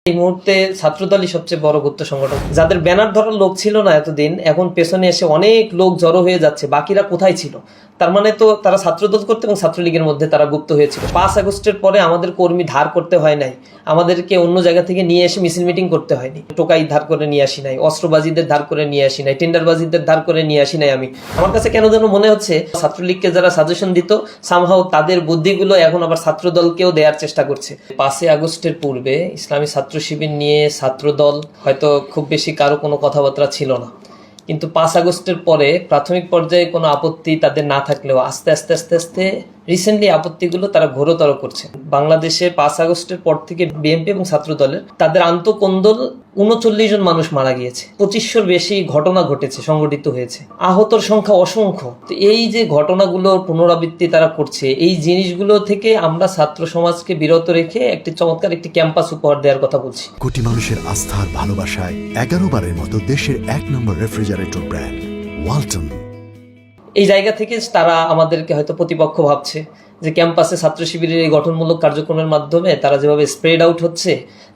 এই মুহূর্তে ছাত্রদলই সবচেয়ে বড় গুপ্ত সংগঠন। যাদের ব্যানার ধরার লোক ছিল না এতদিন, এখন পেছনে এসে অনেক লোক জড়ো হয়ে যাচ্ছে। বাকিরা কোথায় ছিল? তার মানে তো তারা ছাত্রদল করতে এবং ছাত্রলীগের মধ্যে তারা গুপ্ত হয়েছিল। 5 আগস্টের পরে আমাদের কর্মী ধার করতে হয় নাই, আমাদেরকে অন্য জায়গা থেকে নিয়ে এসে মিছিল মিটিং করতে হয়নি। টোকাই ধার করে নিয়ে আসি নাই, অস্ত্রবাজিদের ধার করে নিয়ে আসি নাই, টেন্ডারবাজিদের ধার করে নিয়ে আসি নাই। আমার কাছে কেন যেন মনে হচ্ছে ছাত্রলীগকে যারা সাজেশন দিত, সামহাও তাদের বুদ্ধিগুলো এখন আবার ছাত্রদলকেও দেওয়ার চেষ্টা করছে। 5 আগস্টের পূর্বে ইসলামী ছাত্র শিবির নিয়ে ছাত্রদল হয়তো খুব বেশি কারো কোনো কথাবার্তা ছিল না, কিন্তু 5 আগস্টের পরে প্রাথমিক পর্যায়ে কোনো আপত্তি তাদের না থাকলেও আস্তে আস্তে আস্তে আস্তে রিসেন্টলি আপত্তিগুলো তারা ঘোরতর করছে। বাংলাদেশে 5 আগস্টের পর থেকে বিএনপি এবং ছাত্রদলের তাদের আন্তঃকন্দল 39 জন মানুষ মারা গিয়েছে, 2500-র বেশি ঘটনা ঘটেছে, সংঘটিত হয়েছে, আহতর সংখ্যা অসংখ্য। তো এই যে ঘটনাগুলোর পুনরাবৃত্তি তারা করছে, এই জিনিসগুলো থেকে আমরা ছাত্র সমাজকে বিরত রেখে একটি চমৎকার একটি ক্যাম্পাস উপহার দেওয়ার কথা বলছি। কোটি মানুষের আস্থার ভালোবাসায় 11 বারের মতো দেশের 1 নম্বর রেফ্রিজারেটর ব্র্যান্ড ওয়ালটন। এই জায়গা থেকে তারা আমাদেরকে হয়তো প্রতিপক্ষ ভাবছে যে ক্যাম্পাসে ছাত্র শিবিরের এই গঠনমূলক কার্যক্রমের মাধ্যমে তারা যেভাবে স্প্রেড আউট হচ্ছে,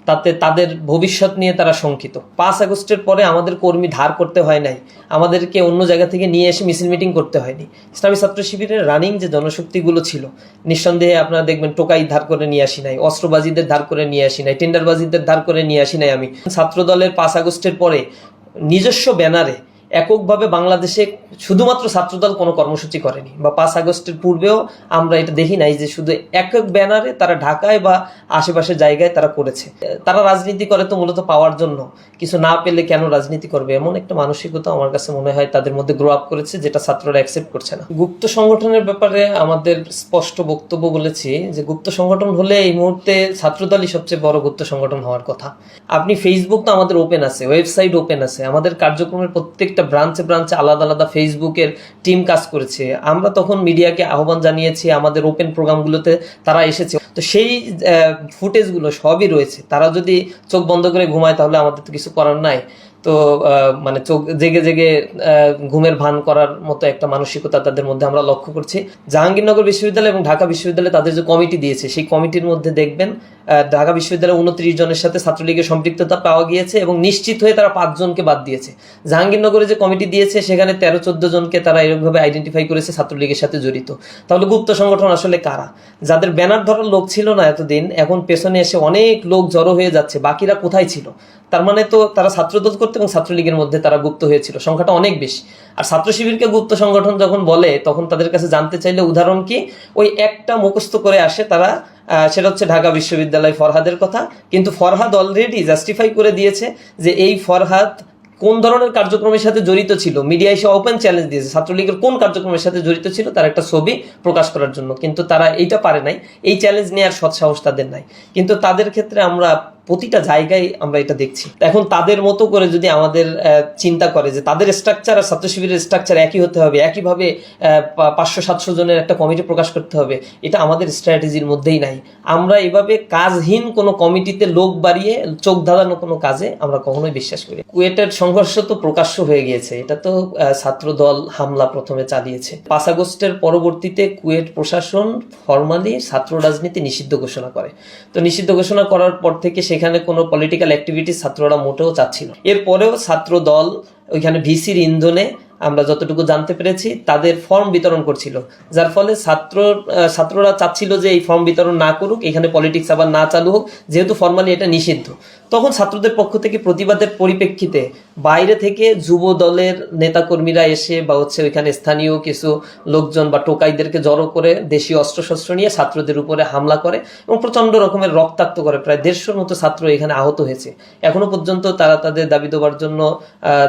তাতে তাদের ভবিষ্যৎ নিয়ে তারা শঙ্কিত। 5 আগস্টের পরে আমাদের কর্মী ধার করতে হয় নাই, আমাদেরকে অন্য জায়গা থেকে নিয়ে এসে মিছিল মিটিং করতে হয়নি। ইসলামী ছাত্র শিবিরের রানিং যে জনশক্তিগুলো ছিল, নিঃসন্দেহে আপনারা দেখবেন টোকাই ধার করে নিয়ে আসি নাই, অস্ত্রবাজিদের ধার করে নিয়ে আসি নাই, টেন্ডারবাজিদের ধার করে নিয়ে আসি নাই। আমি ছাত্রদলের 5 আগস্টের পরে নিজস্ব ব্যানারে এককভাবে বাংলাদেশে শুধুমাত্র ছাত্রদল কোনো কর্মসূচি করেনি, বা 5 আগস্টের পূর্বেও আমরা এটা দেখি নাই যে শুধু একক ব্যানারে তারা ঢাকায় বা আশেপাশের জায়গায় তারা করেছে। তারা রাজনীতি করে তো মূলত পাওয়ার জন্য, কিছু না পেলে কেন রাজনীতি করবে, এমন একটা মানসিকতা আমার কাছে মনে হয় তাদের মধ্যে গ্রো আপ করেছে, যেটা ছাত্ররা অ্যাকসেপ্ট করছে না। গুপ্ত সংগঠনের ব্যাপারে আমাদের স্পষ্ট বক্তব্য বলেছি যে গুপ্ত সংগঠন হলে এই মুহূর্তে ছাত্রদলই সবচেয়ে বড় গুপ্ত সংগঠন হওয়ার কথা। আপনি ফেসবুক তো আমাদের ওপেন আছে, ওয়েবসাইট ওপেন আছে, আমাদের কার্যক্রমের প্রত্যেকটা ব্রাঞ্চে ব্রাঞ্চে আলাদা আলাদা ফেসবুকের টিম কাজ করেছে। আমরা তখন মিডিয়াকে আহ্বান জানিয়েছি, আমাদের ওপেন প্রোগ্রামগুলোতে তারা এসেছে, তো সেই ফুটেজগুলো সবই রয়েছে। তারা যদি চোখ বন্ধ করে ঘুমায় তাহলে আমাদের তো কিছু করার নাই। তো মানে চোখ জেগে জেগে ঘুমের ভান করার মতো একটা মানসিকতা তাদের মধ্যে আমরা লক্ষ্য করছি। জাহাঙ্গীরনগর বিশ্ববিদ্যালয় এবং ঢাকা বিশ্ববিদ্যালয় তাদের যে কমিটি দিয়েছে, সেই কমিটির মধ্যে দেখবেন ঢাকা বিশ্ববিদ্যালয়ে 29 জনের সাথে ছাত্রলীগের সম্পৃক্ততা পাওয়া গিয়েছে এবং নিশ্চিত হয়ে তারা 5 জনকে বাদ দিয়েছে। জাহাঙ্গীরনগরে যে কমিটি দিয়েছে সেখানে 13-14 জনকে তারা এরকমভাবে আইডেন্টিফাই করেছে ছাত্রলীগের সাথে জড়িত। তাহলে গুপ্ত সংগঠন আসলে কারা? যাদের ব্যানার ধরার লোক ছিল না এতদিন, এখন পেছনে এসে অনেক লোক জড়ো হয়ে যাচ্ছে। বাকিরা কোথায় ছিল? তার মানে তো তারা ছাত্রদল করতে এবং ছাত্রলীগের মধ্যে তারা গুপ্ত হয়েছিল, সংখ্যাটা অনেক বেশি। আর ছাত্র শিবিরকে গুপ্ত সংগঠন যখন বলে, তখন তাদের কাছে জানতে চাইলে উদাহরণ কি, ওই একটা মুখস্থ করে আসে তারা, সেটা হচ্ছে ঢাকা বিশ্ববিদ্যালয় ফরহাদের কথা। কিন্তু ফরহাদ অলরেডি জাস্টিফাই করে দিয়েছে যে এই ফরহাদ কোন ধরনের কার্যক্রমের সাথে জড়িত ছিল। মিডিয়া এসে ওপেন চ্যালেঞ্জ দিয়েছে ছাত্রলীগের কোন কার্যক্রমের সাথে জড়িত ছিল তার একটা ছবি প্রকাশ করার জন্য, কিন্তু তারা এইটা পারে নাই, এই চ্যালেঞ্জ নেওয়ার সৎসাহস তাদের নাই। কিন্তু তাদের ক্ষেত্রে আমরা প্রতিটা জায়গায় আমরা এটা দেখছি। এখন তাদের মতো করে যদি আমাদের চিন্তা করে যে তাদের স্ট্রাকচার আর ছাত্র শিবিরের স্ট্রাকচার একই হতে হবে, একইভাবে 500-700 জনের একটা কমিটি প্রকাশ করতে হবে, এটা আমাদের স্ট্র্যাটেজির মধ্যেই নাই। আমরা এভাবে কাজহীন কোনো কমিটিতে লোক বাড়িয়ে চোখ ধাঁধানো কোনো কাজে আমরা কখনোই বিশ্বাস করি। কুয়েটের সংঘর্ষ তো প্রকাশ্য হয়ে গিয়েছে, এটা তো ছাত্রদল হামলা প্রথমে চালিয়েছে। 5 আগস্টের পরবর্তীতে কুয়েট প্রশাসন ফরমালি ছাত্র রাজনীতি নিষিদ্ধ ঘোষণা করে। তো নিষিদ্ধ ঘোষণা করার পর থেকে সেখানে কোনো পলিটিক্যাল অ্যাক্টিভিটি ছাত্ররা মোটেও চাচ্ছিল। এরপরেও ছাত্র দল ওইখানে ভিসির ইন্ধনে আমরা যতটুকু জানতে পেরেছি তাদের ফর্ম বিতরণ করছিল, যার ফলে ছাত্ররা চাচ্ছিল যে এই ফর্ম বিতরণ না করুক, এখানে পলিটিক্স আবার না চালু হোক, যেহেতু ফর্মালি এটা নিষিদ্ধ। তখন ছাত্রদের পক্ষ থেকে প্রতিবাদের পরিপ্রেক্ষিতে বাইরে থেকে যুব দলের নেতাকর্মীরা এসে বা ওইখানে স্থানীয় কিছু লোকজন বা টোকাইদেরকে জড়ো করে দেশীয় অস্ত্রশস্ত্র নিয়ে ছাত্রদের উপরে হামলা করে এবং প্রচন্ড রকমের রক্তাক্ত করে। প্রায় 150-র মতো ছাত্র এখানে আহত হয়েছে। এখনো পর্যন্ত তারা তাদের দাবি দেওয়ার জন্য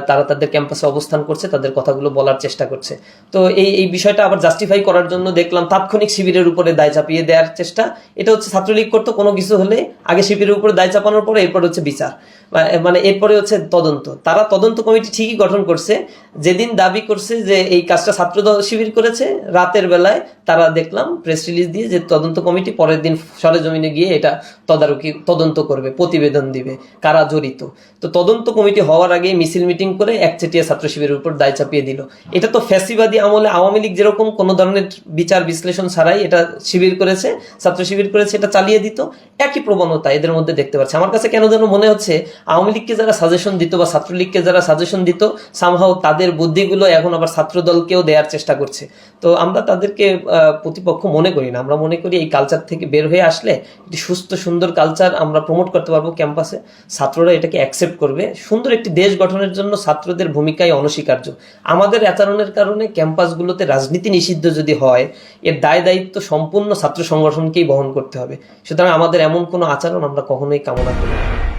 তারা তাদের ক্যাম্পাসে অবস্থান করছে, তাদের কথাগুলো বলার চেষ্টা করছে। তো এই বিষয়টা আবার জাস্টিফাই করার জন্য দেখলাম তাৎক্ষণিক শিবিরের উপরে দায় চাপিয়ে দেওয়ার চেষ্টা। এটা হচ্ছে ছাত্রলীগ করতো কোনো কিছু হলে আগে শিবিরের উপরে দায় চাপানোর পরে এরপর হচ্ছে বিচার, মানে এরপরে হচ্ছে তদন্ত। তারা তদন্ত কমিটি ঠিকই গঠন করছে, যেদিন দাবি করছে যে এই কাজটা ছাত্র শিবির করেছে, রাতের বেলায় তারা দেখলাম প্রেস রিলিজ দিয়ে যে তদন্ত কমিটি পরের দিন সরেজমিনে গিয়ে এটা তদন্ত করবে, প্রতিবেদন দিবে কারা জড়িত। তো তদন্ত কমিটি হওয়ার আগে মিছিল মিটিং করে একচেটিয়া ছাত্র শিবিরের উপর দায় চাপিয়ে দিল। এটা তো ফ্যাসিবাদী আমলে আওয়ামী লীগ যেরকম কোনো ধরনের বিচার বিশ্লেষণ ছাড়াই এটা শিবির করেছে, ছাত্র শিবির করেছে, এটা চালিয়ে দিত, একই প্রবণতা এদের মধ্যে দেখতে পাচ্ছি। আমার কাছে কেন যেন যেন মনে হচ্ছে আওয়ামী লীগকে যারা সাজেশন দিত বা ছাত্রলীগকে যারা সাজেশন দিত সামহাও তাদের বুদ্ধিগুলো এখন আবার ছাত্র দলকেও দেওয়ার চেষ্টা করছে। তো আমরা তাদেরকে প্রতিপক্ষ মনে করি না, আমরা মনে করি এই কালচার থেকে বের হয়ে আসলে একটি সুস্থ সুন্দর কালচার আমরা প্রমোট করতে পারবো ক্যাম্পাসে, ছাত্ররা এটাকে অ্যাকসেপ্ট করবে। সুন্দর একটি দেশ গঠনের জন্য ছাত্রদের ভূমিকাই অনস্বীকার্য। আমাদের আচরণের কারণে ক্যাম্পাসগুলোতে রাজনীতি নিষিদ্ধ যদি হয়, এর দায় দায়িত্ব সম্পূর্ণ ছাত্র সংগঠনকেই বহন করতে হবে। সুতরাং আমাদের এমন কোনো আচরণ আমরা কখনোই কামনা করি না।